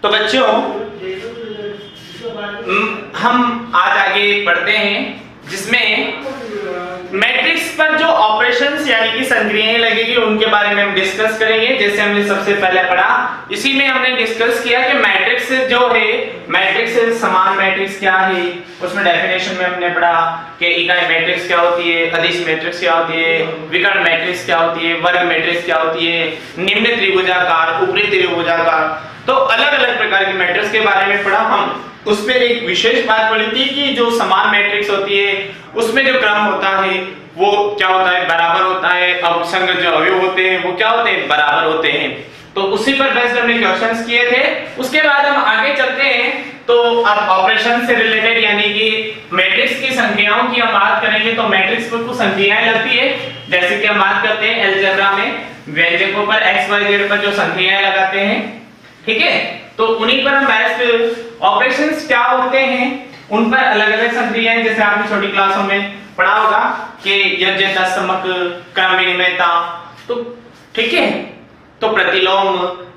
तो बच्चों हम आज आगे पढ़ते हैं जिसमें मैट्रिक्स पर जो ऑपरेशंस यानी कि संक्रियाएं लगेगी उनके बारे में हम डिस्कस करेंगे। जैसे हमने सबसे पहले पढ़ा, इसी में हमने डिस्कस किया कि मैट्रिक्स जो है, मैट्रिक्स समान मैट्रिक्स क्या है, उसमें डेफिनेशन में हमने पढ़ा कि इकाई मैट्रिक्स क्या होती है, अदिश मैट्रिक्स क्या होती है, विकर्ण मैट्रिक्स क्या होती है, वर्ग मैट्रिक्स क्या होती है, निम्न त्रिभुजाकार, ऊपरी त्रिभुजाकार, तो अलग अलग प्रकार के मैट्रिक्स के बारे में पढ़ा। हम उसमें एक विशेष बात पढ़ी थी कि जो समान मैट्रिक्स होती है उसमें जो क्रम होता है वो क्या होता है, बराबर होता है। अब संगत जो अवयव होते हैं वो क्या होते हैं, बराबर होते हैं। तो उसी पर बेस्ड हमने क्वेश्चंस किए थे। उसके बाद हम आगे चलते हैं तो अब ऑपरेशन से रिलेटेड यानी कि मैट्रिक्स की संख्याओं की हम बात करेंगे। तो मैट्रिक्स पर कुछ संख्याएं लगती है, जैसे कि हम बात करते हैं अलजेब्रा में व्यंजकों पर x y z पर जो संख्याएं लगाते हैं, ठीक है, तो उन्हीं पर हम बेस्ड ऑपरेशंस क्या होते हैं उन पर अलग अलग संक्रियाएं, जैसे आपने छोटी क्लासों में पढ़ा होगा कि यज्ञ तत्समक क्रम विनिमयता, तो ठीक है, तो प्रतिलोम,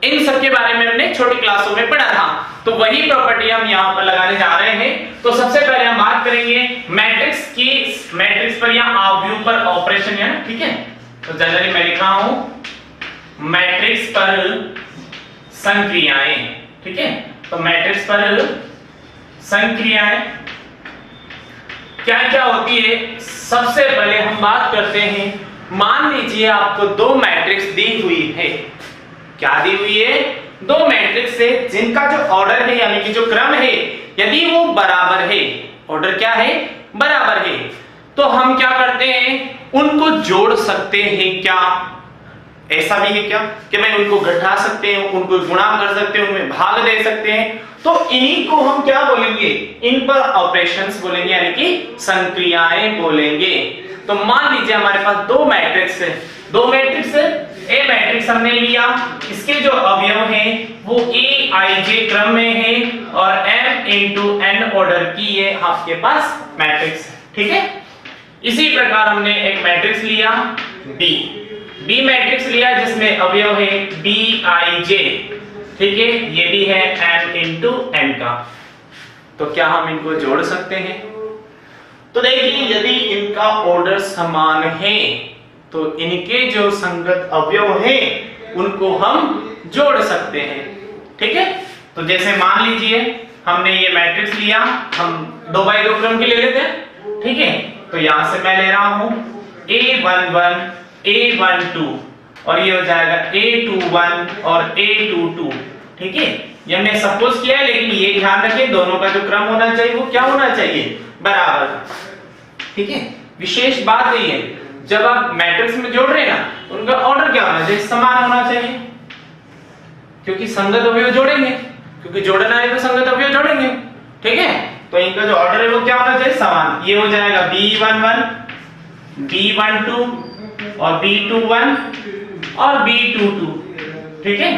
इन सब के बारे में हमने छोटी क्लासों में पढ़ा था। तो वही प्रॉपर्टी हम यहाँ पर लगाने जा रहे हैं। तो सबसे पहले हम बात करेंगे मैट्रिक्स की, मैट्रिक्स पर या अवयव पर ऑपरेशन है, ठीक है। तो जनरली मैं लिख रहा हूं मैट्रिक्स पर संक्रियाएं, ठीक है। तो मैट्रिक्स पर संक्रियाएं क्या क्या होती है, सबसे पहले हम बात करते हैं। मान लीजिए आपको दो मैट्रिक्स दी हुई है। क्या दी हुई है? दो मैट्रिक्स है जिनका जो ऑर्डर है यानी कि जो क्रम है, यदि वो बराबर है, ऑर्डर क्या है, बराबर है, तो हम क्या करते हैं, उनको जोड़ सकते हैं। क्या ऐसा भी है क्या कि मैं उनको घटा सकते हैं, उनको गुणा कर सकते हैं, उनमें भाग दे सकते हैं? तो इन्हीं को हम क्या बोलेंगे, इन पर ऑपरेशंस बोलेंगे यानी कि संक्रियाएं बोलेंगे। तो मान लीजिए हमारे पास दो मैट्रिक्स है, दो मैट्रिक्स है, ए मैट्रिक्स हमने लिया, इसके जो अवयव हैं वो ए आई जे क्रम में है और m into n ऑर्डर की ये आपके पास मैट्रिक्स है, ठीक है। इसी प्रकार हमने एक मैट्रिक्स लिया बी मैट्रिक्स लिया जिसमें अवयव है बी आई जे, ठीक है, ये भी है m into n का। तो क्या हम इनको जोड़ सकते हैं? तो देखिए यदि इनका ऑर्डर समान है तो इनके जो संगत अवयव हैं उनको हम जोड़ सकते हैं, ठीक है। तो जैसे मान लीजिए हमने ये मैट्रिक्स लिया, हम 2x2 क्रम के ले लेते हैं, ठीक है। तो यहां से मैं ले रहा हूं a11 a12 और ये हो जाएगा a21 और a22, ठीक है। ये हमने सपोज किया है, लेकिन ये ध्यान रखें दोनों का जो क्रम होना चाहिए वो क्या होना चाहिए, बराबर, ठीक है। विशेष बात यही है जब आप मैट्रिक्स में जोड़ रहे हैं ना, उनका ऑर्डर क्या होना चाहिए, समान होना चाहिए, क्योंकि संगत अवयव जोड़ेंगे, क्योंकि जोड़ना है तो संगत अवयव जोड़ेंगे, ठीक है। तो इनका जो ऑर्डर है वो क्या होना चाहिए, समान। ये हो जाएगा b11 b12 और b21 और b22, ठीक है।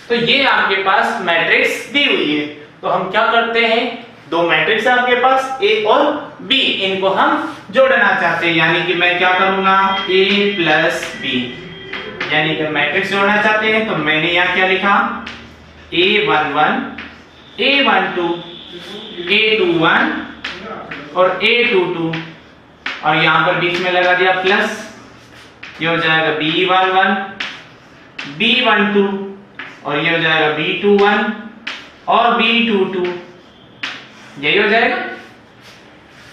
तो ये आपके पास मैट्रिक्स दी हुई है। तो हम क्या करते हैं, दो मैट्रिक्स है आपके पास A और B, इनको हम जोड़ना चाहते हैं, यानी कि मैं क्या करूंगा A प्लस B, यानी कि मैट्रिक्स जोड़ना चाहते हैं। तो मैंने यहाँ क्या लिखा A11 A12 A21 और A22 और यहाँ पर बीच में लगा दिया प्लस, ये हो जाएगा B11 B12 और ये हो जाएगा B21 और B22, यही हो जाएगा,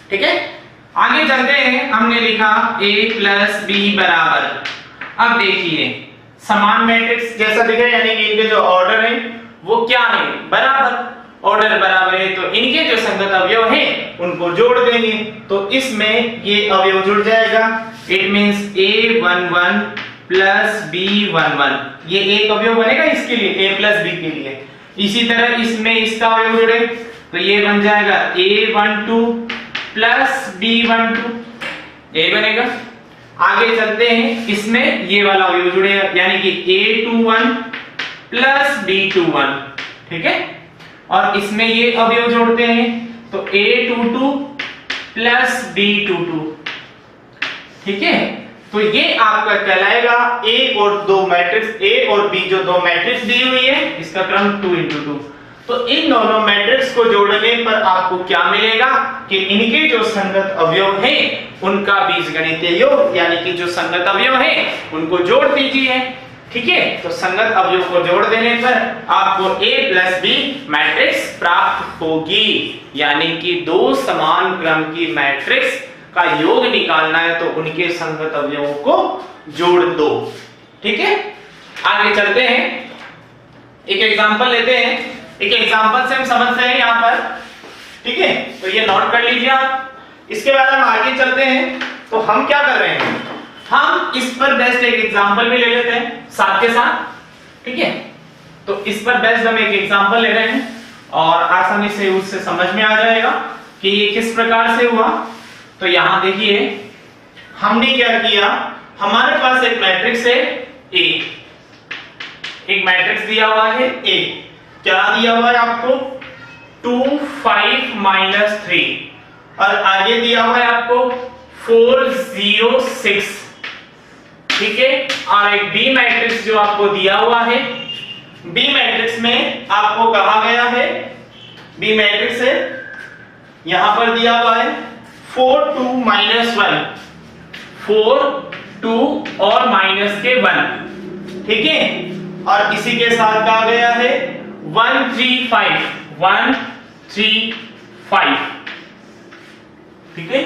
ठीक है। आगे चलते हैं, हमने लिखा a प्लस बी बराबर। अब देखिए समान मैट्रिक्स जैसा दिख रहा है, यानी कि इनके जो ऑर्डर है वो क्या है, बराबर। ऑर्डर बराबर है तो इनके जो संगत अवयव हैं उनको जोड़ देंगे, तो इसमें ये अवयव जुड़ जाएगा। It means a11 plus b11, ये एक अवयव बनेगा इसके लिए, a प्लस b के लिए। इसी तरह इसमें इसका अवयव जुड़े तो ये बन जाएगा a12 प्लस b12, ये बनेगा। आगे चलते हैं, इसमें ये वाला अवयव जुड़ेगा यानी कि a21 प्लस b21, ठीक है। और इसमें ये अवयव जोड़ते हैं तो a22 प्लस b22, ठीक है। तो ये आपका कहलाएगा ए और दो मैट्रिक्स ए और बी, जो दो मैट्रिक्स दी हुई है इसका क्रम 2x2। तो इन दोनों मैट्रिक्स को जोड़ने पर आपको क्या मिलेगा कि इनके जो संगत अवयव हैं उनका बीजगणितीय योग, यानी कि जो संगत अवयव हैं उनको जोड़ दीजिए। ठीक है, तो संगत अवयव को जोड़ देने पर आपको a प्लस बी मैट्रिक्स प्राप्त होगी, यानी कि दो समान क्रम की मैट्रिक्स का योग निकालना है तो उनके संगत अवयवों को जोड़ दो। ठीक है, आगे चलते हैं, एक एग्जांपल लेते हैं। एक एग्जांपल से हम समझते हैं यहां पर। ठीक है, तो ये नोट कर लीजिए आप। इसके बाद हम आगे चलते हैं। तो हम क्या कर रहे हैं, हम इस पर बेस्ड एक एग्जांपल भी ले लेते हैं साथ के साथ। ठीक है, तो इस पर बेस्ड हम एक एग्जांपल ले रहे हैं और आसानी से उससे समझ में आ जाएगा कि ये किस प्रकार से हुआ। तो यहां देखिए, हमने क्या किया, हमारे पास एक मैट्रिक्स है ए, एक मैट्रिक्स दिया हुआ है ए, क्या दिया हुआ है आपको 2 5 -3 और आगे दिया हुआ है आपको 4 0 6। ठीक है, और एक बी मैट्रिक्स जो आपको दिया हुआ है, बी मैट्रिक्स में आपको कहा गया है, बी मैट्रिक्स है यहां पर दिया हुआ है 4 2 -1, 4 2 और माइनस के 1। ठीक है, और इसी के साथ कहा गया है 1 3 5, 1 3 5। ठीक है,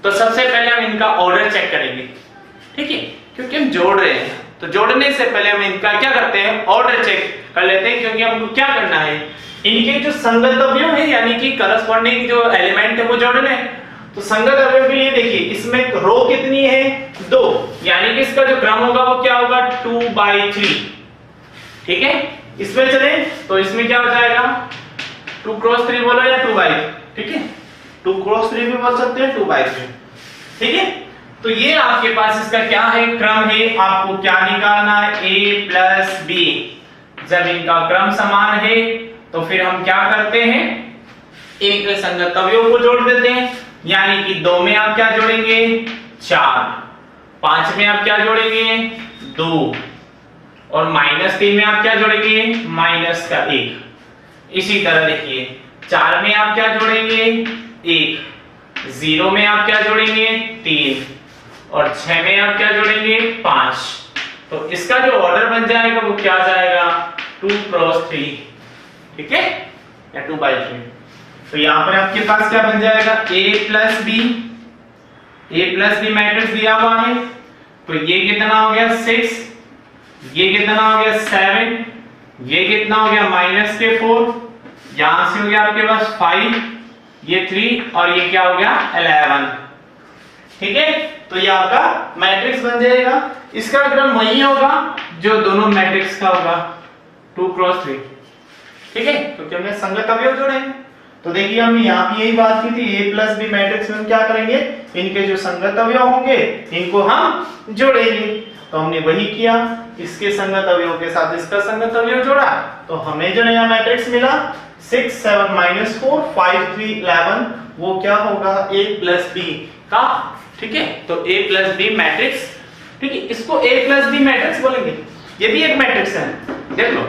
तो सबसे पहले हम इनका ऑर्डर चेक करेंगे। ठीक है, क्योंकि हम जोड़ रहे हैं तो जोड़ने से पहले हम इनका क्या करते हैं, ऑर्डर चेक कर लेते हैं, क्योंकि हमको क्या करना है, इनके जो संगत अवयव है यानी कि करस्पॉन्डिंग जो एलिमेंट है वो जोड़ने हैं। तो संगत अवयव के लिए देखिए, इसमें रो कितनी है 2, यानी कि इसका जो क्रम होगा वो क्या होगा 2/3। ठीक है, इसमें चले तो इसमें क्या हो जाएगा 2 × 3 बोलो या 2/3। ठीक है, 2 × 3 भी बोल सकते हैं, 2/3। ठीक है, तो ये आपके पास इसका क्या है, क्रम है। आपको क्या निकालना है, a प्लस बी। जब इनका क्रम समान है तो फिर हम क्या करते हैं, एक संगत अवयव को जोड़ देते हैं, यानी कि 2 में आप क्या जोड़ेंगे 4, 5 में आप क्या जोड़ेंगे 2 और -3 में आप क्या जोड़ेंगे -1। इसी तरह देखिए 4 में आप क्या जोड़ेंगे 1, 0 में आप क्या जोड़ेंगे 3 और 6 में आप क्या जोड़ेंगे 5। तो इसका जो ऑर्डर बन जाएगा वो क्या जाएगा 2 × 3। ठीक है, या 2/3। तो यहां पर आपके पास क्या बन जाएगा a plus B, a plus B matrix दिया हुआ है। तो ये कितना हो गया 6, ये कितना हो गया 7, ये कितना हो गया -4, यहां से हो गया आपके पास 5, ये 3 और ये क्या हो गया 11। ठीक है, तो ये आपका मैट्रिक्स बन जाएगा। इसका क्रम वही होगा जो दोनों मैट्रिक्स का होगा 2 × 3। ठीक है, क्योंकि हमने संगत अवयव जोड़े हैं। तो देखिए हमने यहाँ भी यही बात की थी, a प्लस बी मैट्रिक्स में हम क्या करेंगे, इनके जो संगत अवयव होंगे इनको हम जोड़ेंगे। तो हमने वही किया, इसके संगत अवयव के साथ इसका संगत अवयव जोड़ा, तो हमें जो नया मैट्रिक्स मिला 6 7 -4 5 3 11, वो क्या होगा a प्लस बी का। ठीक है, तो a प्लस बी मैट्रिक्स। ठीक है, इसको a प्लस बी मैट्रिक्स बोलेंगे। ये भी एक मैट्रिक्स है, देख लो,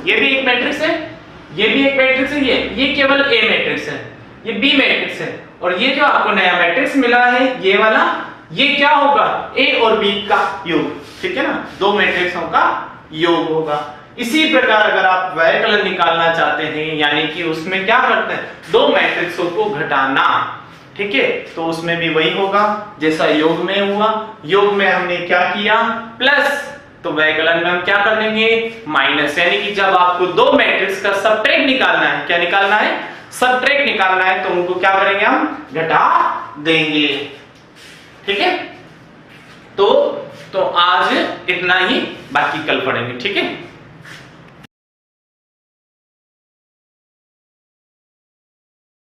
ये भी एक मैट्रिक्स है, ये भी एक मैट्रिक्स है, ये केवल a मैट्रिक्स है, ये b मैट्रिक्स है, और ये जो आपको नया मैट्रिक्स मिला है ये वाला, ये क्या होगा a और b का योग। ठीक है ना, दो मैट्रिक्सों का योग होगा। इसी प्रकार अगर आप वैकलन निकालना चाहते हैं, यानी कि उसमें क्या करते हैं, दो मैट्रिक्सों को घटाना। ठीक है, तो उसमें भी वही होगा जैसा योग में हुआ। योग में हमने क्या किया प्लस, तो वैकलन में हम क्या कर देंगे माइनस, यानी कि जब आपको दो मैट्रिक्स का सबट्रैक्ट निकालना है, क्या निकालना है सबट्रैक्ट निकालना है, तो उनको क्या करेंगे हम घटा देंगे। ठीक है, तो आज इतना ही, बाकी कल पढ़ेंगे। ठीक है।